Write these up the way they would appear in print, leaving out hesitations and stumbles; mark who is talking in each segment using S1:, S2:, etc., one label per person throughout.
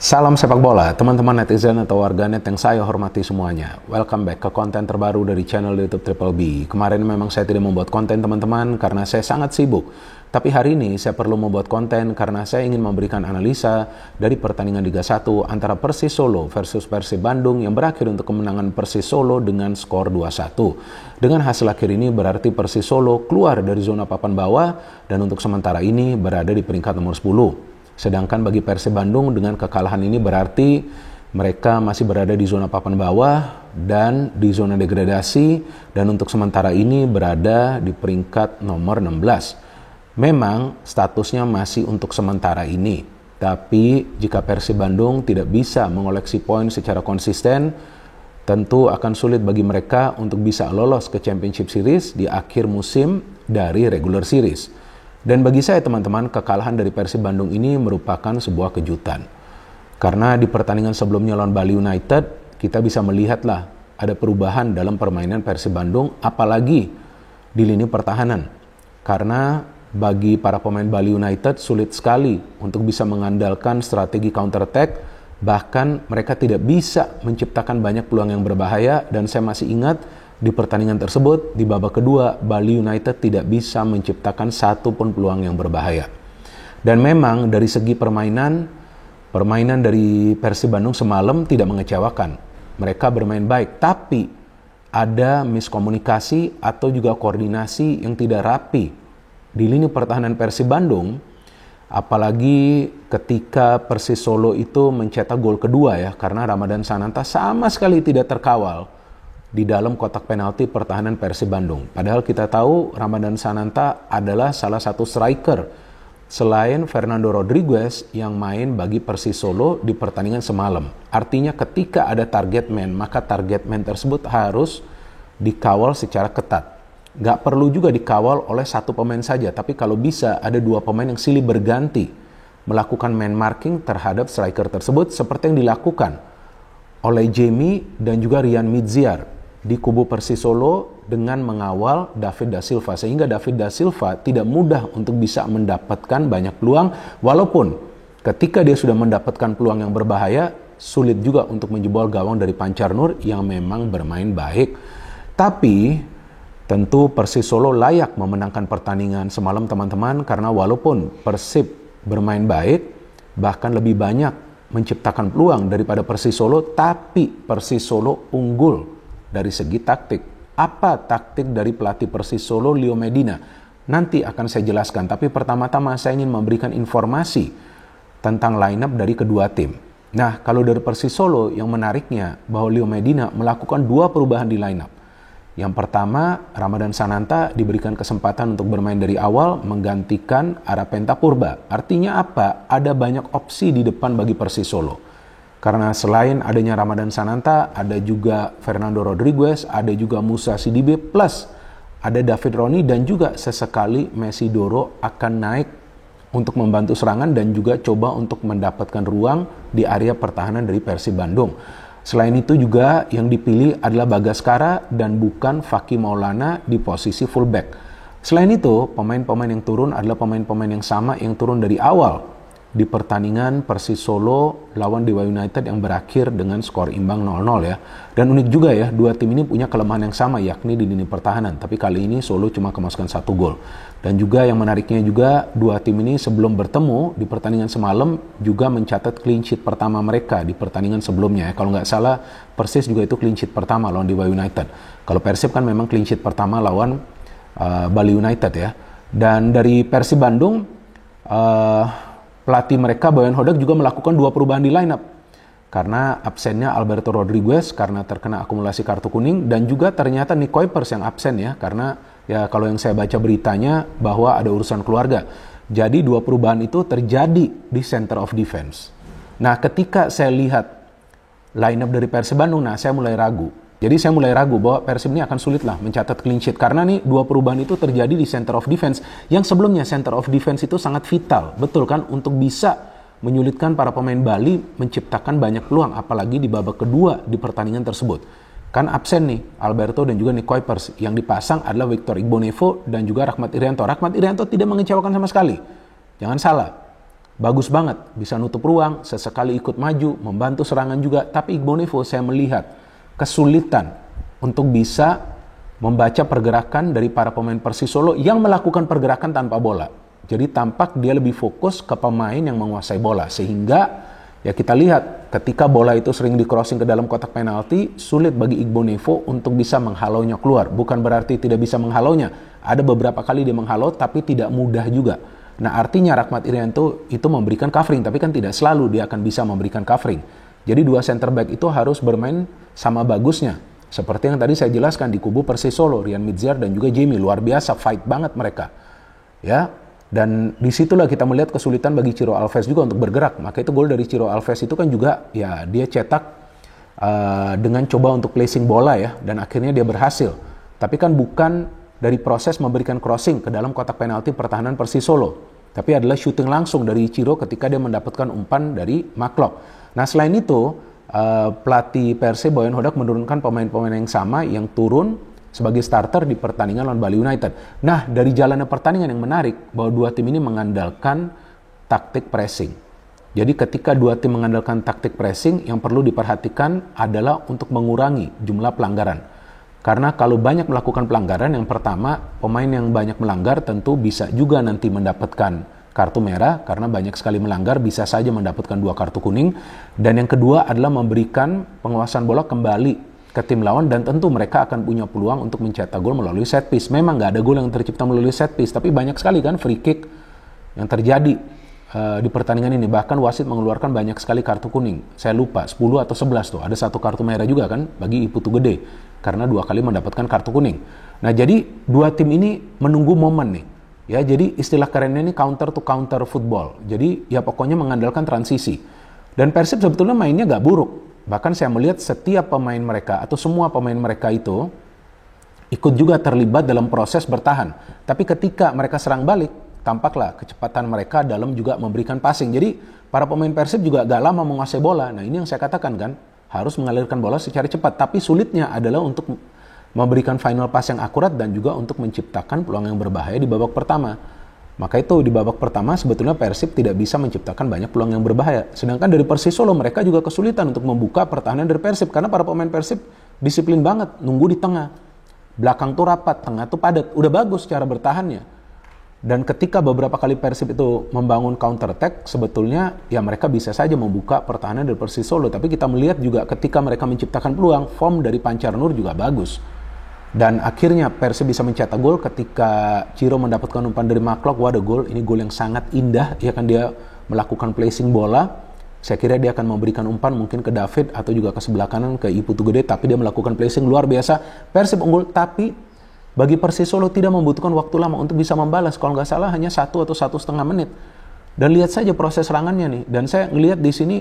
S1: Salam sepak bola, teman-teman netizen atau warganet yang saya hormati semuanya. Welcome back ke konten terbaru dari channel YouTube Triple B. Kemarin memang saya tidak membuat konten teman-teman karena saya sangat sibuk. Tapi hari ini saya perlu membuat konten karena saya ingin memberikan analisa dari pertandingan Liga 1 antara Persis Solo versus Persib Bandung yang berakhir untuk kemenangan Persis Solo dengan skor 2-1. Dengan hasil akhir ini berarti Persis Solo keluar dari zona papan bawah dan untuk sementara ini berada di peringkat nomor 10. Sedangkan bagi Persib Bandung dengan kekalahan ini berarti mereka masih berada di zona papan bawah dan di zona degradasi dan untuk sementara ini berada di peringkat nomor 16. Memang statusnya masih untuk sementara ini, tapi jika Persib Bandung tidak bisa mengoleksi poin secara konsisten, tentu akan sulit bagi mereka untuk bisa lolos ke Championship Series di akhir musim dari Regular Series. Dan bagi saya teman-teman, kekalahan dari Persib Bandung ini merupakan sebuah kejutan. Karena di pertandingan sebelumnya lawan Bali United, kita bisa melihatlah ada perubahan dalam permainan Persib Bandung, apalagi di lini pertahanan. Karena bagi para pemain Bali United sulit sekali untuk bisa mengandalkan strategi counter attack, bahkan mereka tidak bisa menciptakan banyak peluang yang berbahaya. Dan saya masih ingat di pertandingan tersebut, di babak kedua, Bali United tidak bisa menciptakan satu pun peluang yang berbahaya. Dan memang dari segi permainan dari Persib Bandung semalam tidak mengecewakan. Mereka bermain baik, tapi ada miskomunikasi atau juga koordinasi yang tidak rapi di lini pertahanan Persib Bandung, apalagi ketika Persis Solo itu mencetak gol kedua ya, karena Ramadan Sananta sama sekali tidak terkawal di dalam kotak penalti pertahanan Persib Bandung. Padahal kita tahu Ramadan Sananta adalah salah satu striker selain Fernando Rodriguez yang main bagi Persis Solo di pertandingan semalam. Artinya ketika ada target man, maka target man tersebut harus dikawal secara ketat. Gak perlu juga dikawal oleh satu pemain saja, tapi kalau bisa ada dua pemain yang silih berganti melakukan man marking terhadap striker tersebut seperti yang dilakukan oleh Jamie dan juga Rian Midziar di kubu Persis Solo dengan mengawal David Da Silva, sehingga David Da Silva tidak mudah untuk bisa mendapatkan banyak peluang, walaupun ketika dia sudah mendapatkan peluang yang berbahaya sulit juga untuk menjebol gawang dari Pancar Nur yang memang bermain baik. Tapi tentu Persis Solo layak memenangkan pertandingan semalam teman-teman, karena walaupun Persib bermain baik, bahkan lebih banyak menciptakan peluang daripada Persis Solo, tapi Persis Solo unggul dari segi taktik. Apa taktik dari pelatih Persis Solo, Leo Medina? Nanti akan saya jelaskan, tapi pertama-tama saya ingin memberikan informasi tentang lineup dari kedua tim. Nah, kalau dari Persis Solo yang menariknya bahwa Leo Medina melakukan dua perubahan di lineup. Yang pertama, Ramadan Sananta diberikan kesempatan untuk bermain dari awal menggantikan Arapenta Purba. Artinya apa? Ada banyak opsi di depan bagi Persis Solo. Karena selain adanya Ramadan Sananta, ada juga Fernando Rodriguez, ada juga Musa Sidibe, plus ada David Roni dan juga sesekali Messi Doro akan naik untuk membantu serangan dan juga coba untuk mendapatkan ruang di area pertahanan dari Persib Bandung. Selain itu juga yang dipilih adalah Bagaskara dan bukan Fakih Maulana di posisi fullback. Selain itu, pemain-pemain yang turun adalah pemain-pemain yang sama yang turun dari awal di pertandingan Persis Solo lawan Dewa United yang berakhir dengan skor imbang 0-0 ya. Dan unik juga ya, dua tim ini punya kelemahan yang sama, yakni di lini pertahanan. Tapi kali ini Solo cuma kemasukan 1 gol. Dan juga yang menariknya juga, dua tim ini sebelum bertemu di pertandingan semalam juga mencatat clean sheet pertama mereka di pertandingan sebelumnya ya. Kalau nggak salah, Persis juga itu clean sheet pertama lawan Dewa United. Kalau Persib kan memang clean sheet pertama lawan Bali United ya. Dan dari Persib Bandung, pelatih mereka Boyan Hodak juga melakukan dua perubahan di lineup karena absennya Alberto Rodriguez karena terkena akumulasi kartu kuning, dan juga ternyata Nick Kuipers yang absen ya, karena ya kalau yang saya baca beritanya bahwa ada urusan keluarga. Jadi dua perubahan itu terjadi di center of defense. Nah, ketika saya lihat lineup dari Persib Bandung, saya mulai ragu. Jadi saya mulai ragu bahwa Persib ini akan sulit lah mencatat clean sheet. Karena nih dua perubahan itu terjadi di center of defense. Yang sebelumnya center of defense itu sangat vital. Betul kan? Untuk bisa menyulitkan para pemain Bali menciptakan banyak peluang. Apalagi di babak kedua di pertandingan tersebut. Kan absen nih Alberto dan juga Nick Kuipers. Yang dipasang adalah Victor Igbonevo dan juga Rahmat Irianto. Rahmat Irianto tidak mengecewakan sama sekali. Jangan salah. bagus banget, bisa nutup ruang, sesekali ikut maju, membantu serangan juga. Tapi Igbonevo saya melihat kesulitan untuk bisa membaca pergerakan dari para pemain Persis Solo yang melakukan pergerakan tanpa bola. Jadi tampak dia lebih fokus ke pemain yang menguasai bola, sehingga ya kita lihat ketika bola itu sering di-crossing ke dalam kotak penalti, sulit bagi Igbonevo untuk bisa menghalaunya keluar. Bukan berarti tidak bisa menghalaunya, ada beberapa kali dia menghalau tapi tidak mudah juga. Nah artinya Rahmat Irianto itu memberikan covering, tapi kan tidak selalu dia akan bisa memberikan covering. Jadi dua center back itu harus bermain sama bagusnya. Seperti yang tadi saya jelaskan di kubu Persis Solo, Rian Midziar dan juga Jamie, luar biasa, fight banget mereka. Ya, dan disitulah kita melihat kesulitan bagi Ciro Alves juga untuk bergerak. Maka itu gol dari Ciro Alves itu kan juga ya dia cetak dengan coba untuk placing bola ya, dan akhirnya dia berhasil. Tapi kan bukan dari proses memberikan crossing ke dalam kotak penalti pertahanan Persis Solo, tapi adalah shooting langsung dari Ciro ketika dia mendapatkan umpan dari McLeod. Nah selain itu pelatih Persib Boyan Hodak menurunkan pemain-pemain yang sama yang turun sebagai starter di pertandingan lawan Bali United. Nah, dari jalannya pertandingan yang menarik, bahwa dua tim ini mengandalkan taktik pressing. Jadi ketika dua tim mengandalkan taktik pressing, yang perlu diperhatikan adalah untuk mengurangi jumlah pelanggaran. Karena kalau banyak melakukan pelanggaran, yang pertama, pemain yang banyak melanggar tentu bisa juga nanti mendapatkan kartu merah, karena banyak sekali melanggar, bisa saja mendapatkan 2 kartu kuning. Dan yang kedua adalah memberikan penguasaan bola kembali ke tim lawan, dan tentu mereka akan punya peluang untuk mencetak gol melalui set piece. Memang nggak ada gol yang tercipta melalui set piece, tapi banyak sekali kan free kick yang terjadi di pertandingan ini. Bahkan wasit mengeluarkan banyak sekali kartu kuning. Saya lupa 10 atau 11 tuh. Ada 1 kartu merah juga kan bagi Iputu Gede karena 2 kali mendapatkan kartu kuning. Nah jadi dua tim ini menunggu momen nih. Ya jadi istilah kerennya ini counter to counter football. Jadi ya pokoknya mengandalkan transisi. Dan Persib sebetulnya mainnya nggak buruk. Bahkan saya melihat setiap pemain mereka atau semua pemain mereka itu ikut juga terlibat dalam proses bertahan. Tapi ketika mereka serang balik, tampaklah kecepatan mereka dalam juga memberikan passing. Jadi para pemain Persib juga gak lama menguasai bola. Nah ini yang saya katakan kan, harus mengalirkan bola secara cepat. Tapi sulitnya adalah untuk memberikan final pass yang akurat dan juga untuk menciptakan peluang yang berbahaya di babak pertama. Maka itu di babak pertama sebetulnya Persib tidak bisa menciptakan banyak peluang yang berbahaya. Sedangkan dari Persis Solo mereka juga kesulitan untuk membuka pertahanan dari Persib. Karena para pemain Persib disiplin banget, nunggu di tengah. Belakang tuh rapat, tengah tuh padat. Udah bagus cara bertahannya. Dan ketika beberapa kali Persib itu membangun counter attack, sebetulnya ya mereka bisa saja membuka pertahanan dari Persis Solo. Tapi kita melihat juga ketika mereka menciptakan peluang, form dari Pancar Nur juga bagus. Dan akhirnya Persib bisa mencetak gol ketika Ciro mendapatkan umpan dari McLeod. Wah, ada gol. Ini gol yang sangat indah. Ya kan dia melakukan placing bola. Saya kira dia akan memberikan umpan mungkin ke David atau juga ke sebelah kanan ke Iputu Gede. Tapi dia melakukan placing luar biasa. Persib unggul. Tapi bagi Persis Solo tidak membutuhkan waktu lama untuk bisa membalas. Kalau nggak salah hanya 1 atau 1,5 menit. Dan lihat saja proses serangannya nih. Dan saya ngelihat di sini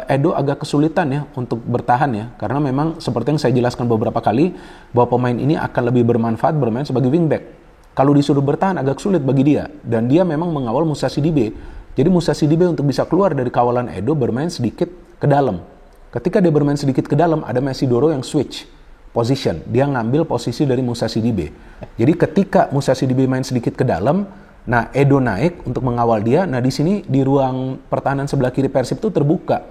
S1: Edo agak kesulitan ya untuk bertahan ya. Karena memang seperti yang saya jelaskan beberapa kali, bahwa pemain ini akan lebih bermanfaat bermain sebagai wingback. Kalau disuruh bertahan agak sulit bagi dia. Dan dia memang mengawal Musa Sidibe. Jadi Musa Sidibe untuk bisa keluar dari kawalan Edo bermain sedikit ke dalam. Ketika dia bermain sedikit ke dalam, ada Mesidoro yang switch position. Dia ngambil posisi dari Musa Sidibe. Jadi ketika Musa Sidibe main sedikit ke dalam, nah, Edo naik untuk mengawal dia. Nah, di sini di ruang pertahanan sebelah kiri Persib itu terbuka.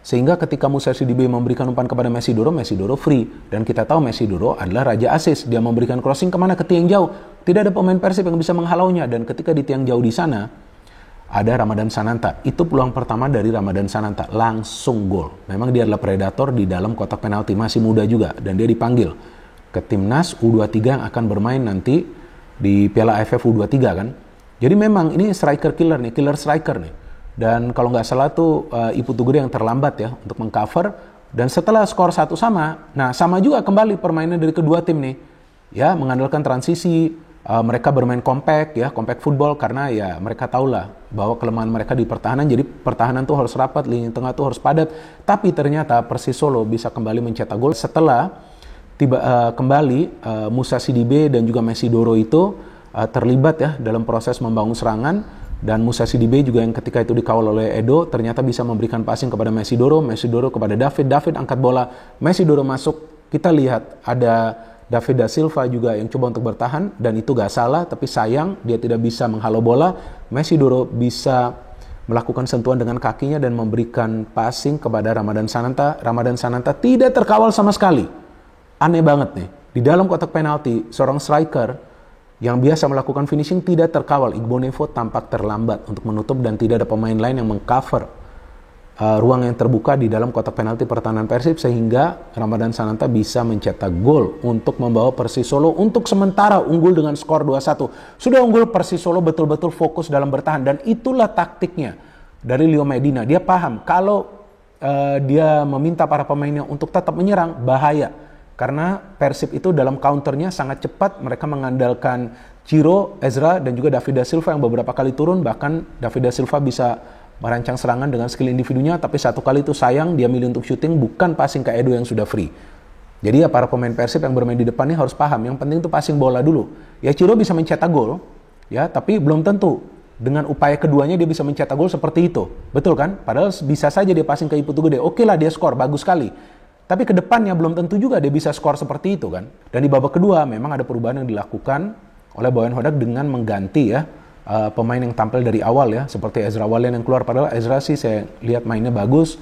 S1: Sehingga ketika Musa Sidibe memberikan umpan kepada Mesidoro, Mesidoro free. Dan kita tahu Mesidoro adalah raja assist. Dia memberikan crossing kemana? Ke tiang jauh. Tidak ada pemain Persib yang bisa menghalaunya. Dan ketika di tiang jauh di sana, ada Ramadan Sananta. Itu peluang pertama dari Ramadan Sananta. Langsung gol. Memang dia adalah predator di dalam kotak penalti. Masih muda juga. Dan dia dipanggil ke Timnas U23 yang akan bermain nanti di Piala AFF U23 kan. Jadi memang ini striker killer nih, killer striker nih. Dan kalau nggak salah tuh Iputu Gede yang terlambat ya untuk mengcover. Dan setelah skor 1 sama, nah sama juga kembali permainan dari kedua tim nih. Ya mengandalkan transisi, mereka bermain compact ya, compact football karena ya mereka tahulah bahwa kelemahan mereka di pertahanan. Jadi pertahanan tuh harus rapat, lini tengah tuh harus padat. Tapi ternyata Persis Solo bisa kembali mencetak gol setelah kembali Musa Sidibe dan juga Mesidoro itu terlibat ya dalam proses membangun serangan. Dan Musa Sidibe juga yang ketika itu dikawal oleh Edo ternyata bisa memberikan passing kepada Mesidoro, Mesidoro kepada David, David angkat bola, Mesidoro masuk. Kita lihat ada David da Silva juga yang coba untuk bertahan dan itu gak salah, tapi sayang dia tidak bisa menghalau bola. Mesidoro bisa melakukan sentuhan dengan kakinya dan memberikan passing kepada Ramadan Sananta. Ramadan Sananta tidak terkawal sama sekali. Aneh banget nih. Di dalam kotak penalti, seorang striker yang biasa melakukan finishing tidak terkawal. Igbo Nevo tampak terlambat untuk menutup dan tidak ada pemain lain yang mengcover ruang yang terbuka di dalam kotak penalti pertahanan Persib, sehingga Ramadan Sananta bisa mencetak gol untuk membawa Persis Solo untuk sementara unggul dengan skor 2-1. Sudah unggul, Persis Solo betul-betul fokus dalam bertahan, dan itulah taktiknya dari Leo Medina. Dia paham kalau dia meminta para pemainnya untuk tetap menyerang, bahaya. Karena Persib itu dalam counternya sangat cepat. Mereka mengandalkan Ciro, Ezra, dan juga David da Silva yang beberapa kali turun. Bahkan David da Silva bisa merancang serangan dengan skill individunya, tapi satu kali itu sayang dia milih untuk syuting, bukan passing ke Edo yang sudah free. Jadi ya para pemain Persib yang bermain di depan ini harus paham, yang penting itu passing bola dulu. Ya Ciro bisa mencetak gol, ya, tapi belum tentu dengan upaya keduanya dia bisa mencetak gol seperti itu. Betul kan? Padahal bisa saja dia passing ke Iputu Gede. Oke lah, dia skor, bagus sekali. Tapi ke depannya belum tentu juga dia bisa skor seperti itu kan. Dan di babak kedua memang ada perubahan yang dilakukan oleh Boyan Hodak dengan mengganti ya pemain yang tampil dari awal ya, seperti Ezra Walian yang keluar. Padahal Ezra sih saya lihat mainnya bagus.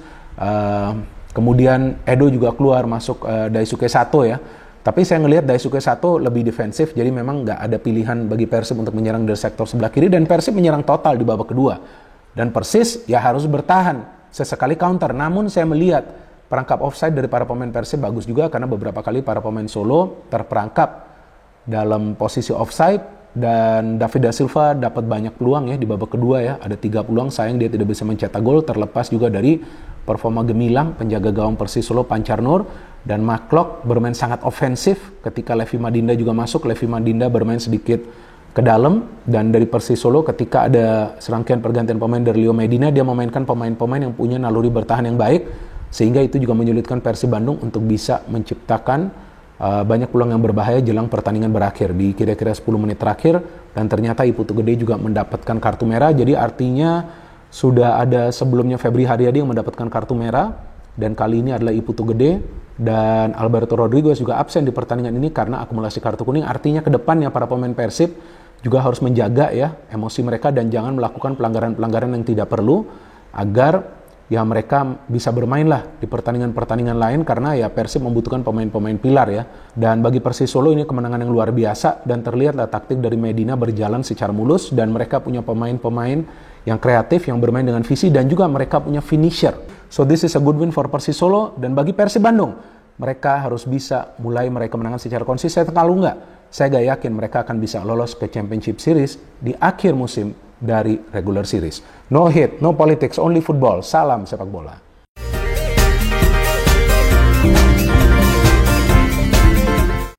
S1: Kemudian Edo juga keluar, masuk Daisuke Sato ya. Tapi saya ngelihat Daisuke Sato lebih defensif, jadi memang nggak ada pilihan bagi Persib untuk menyerang dari sektor sebelah kiri, dan Persib menyerang total di babak kedua. Dan Persis ya harus bertahan, sesekali counter. Namun saya melihat perangkap offside dari para pemain Persib bagus juga, karena beberapa kali para pemain Solo terperangkap dalam posisi offside. Dan David da Silva dapat banyak peluang ya di babak kedua ya. Ada 3 peluang, sayang dia tidak bisa mencetak gol, terlepas juga dari performa gemilang penjaga gawang Persis Solo Pancar Nur. Dan Maklok bermain sangat ofensif ketika Levi Madinda juga masuk. Levi Madinda bermain sedikit ke dalam, dan dari Persis Solo ketika ada serangkaian pergantian pemain dari Leo Medina, dia memainkan pemain-pemain yang punya naluri bertahan yang baik, sehingga itu juga menyulitkan Persib Bandung untuk bisa menciptakan banyak peluang yang berbahaya jelang pertandingan berakhir di kira-kira 10 menit terakhir. Dan ternyata Iputu Gede juga mendapatkan kartu merah. Jadi artinya sudah ada sebelumnya Febri Haryadi yang mendapatkan kartu merah, dan kali ini adalah Iputu Gede. Dan Alberto Rodriguez juga absen di pertandingan ini karena akumulasi kartu kuning. Artinya ke depannya para pemain Persib juga harus menjaga ya emosi mereka dan jangan melakukan pelanggaran-pelanggaran yang tidak perlu, agar ya mereka bisa bermain lah di pertandingan-pertandingan lain, karena ya Persib membutuhkan pemain-pemain pilar ya. Dan bagi Persis Solo ini kemenangan yang luar biasa, dan terlihatlah taktik dari Medina berjalan secara mulus, dan mereka punya pemain-pemain yang kreatif, yang bermain dengan visi, dan juga mereka punya finisher. So this is a good win for Persis Solo. Dan bagi Persib Bandung, mereka harus bisa mulai meraih kemenangan secara konsisten. Kalau enggak, saya gak yakin mereka akan bisa lolos ke Championship Series di akhir musim dari regular series. No hate, no politics, only football. Salam sepak bola.